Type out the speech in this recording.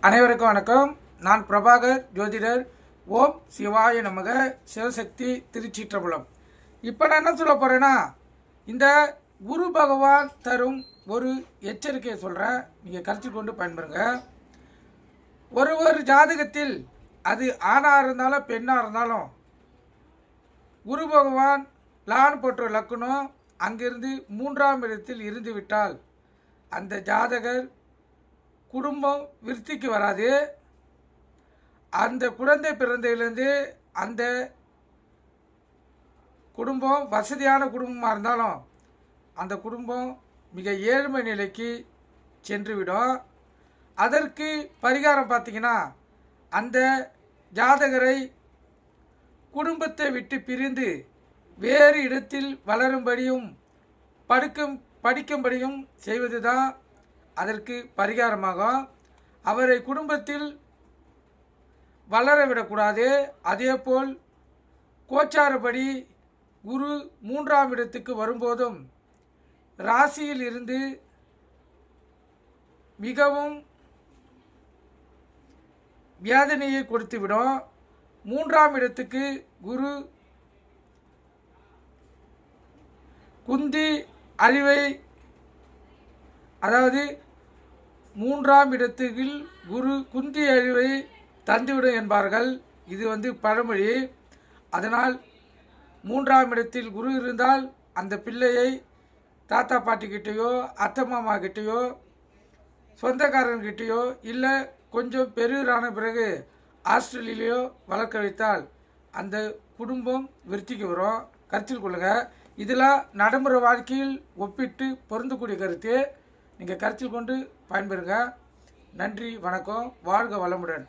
அனைவருக்கும் வணக்கம். நான் பிரபாகர் ஜோதிடர். ஓம் சிவாய நமக. சிவசக்தி திருச்சிற்றம்பலம். இப்போ நான் என்ன சொல்ல போகிறேன்னா, இந்த குரு பகவான் தரும் ஒரு எச்சரிக்கையை சொல்கிறேன். நீங்கள் கருத்தில் கொண்டு பயன்பெறுங்க. ஒரு ஜாதகத்தில் அது ஆணாக இருந்தாலும் பெண்ணாக இருந்தாலும் குரு பகவான் லான் போன்ற லக்குனம் அங்கிருந்து 3ஆம் இடத்தில் இருந்து விட்டால் அந்த ஜாதகர் குடும்பம் விருத்திக்கு வராது. அந்த குழந்தை பிறந்ததிலிருந்து அந்த குடும்பம் வசதியான குடும்பமாக இருந்தாலும் அந்த குடும்பம் மிக ஏழ்மை நிலைக்கு சென்றுவிடும். அதற்கு பரிகாரம் பார்த்திங்கன்னா, அந்த ஜாதகரை குடும்பத்தை விட்டு பிரிந்து வேறு இடத்தில் வளரும்படியும் படிக்கும்படியும் செய்வது தான் அதற்கு பரிகாரமாகும். அவரை குடும்பத்தில் வளர விடக்கூடாது. அதேபோல் கோச்சாரப்படி குரு 3ஆம் இடத்துக்கு வரும்போதும் ராசியில் இருந்து மிகவும் வேதனையை கொடுத்துவிடும். 3ஆம் இடத்துக்கு குரு குந்தி அழிவை, அதாவது 3ஆம் இடத்துக்கு குரு குந்தி அழிவை தந்துவிடும் என்பார்கள். இது பழமொழி. அதனால் 3ஆம் இடத்தில் குரு இருந்தால் அந்த பிள்ளையை தாத்தா பாட்டிக்கிட்டேயோ அத்தை மாமா கிட்டேயோ சொந்தக்காரன்கிட்டேயோ இல்லை கொஞ்சம் பெரியவரான பிறகு ஹாஸ்டலிலேயோ வளர்க்க வைத்தால் அந்த குடும்பம் விருத்திக்கு வரும். கருத்தில் கொள்ளுங்கள். இதெல்லாம் நடைமுறை வாழ்க்கையில் ஒப்பிட்டு பொருந்தக்கூடிய கருத்து. நீங்கள் கருத்தில் கொண்டு பயன்பெறுங்க. நன்றி, வணக்கம். வாழ்க வளமுடன்.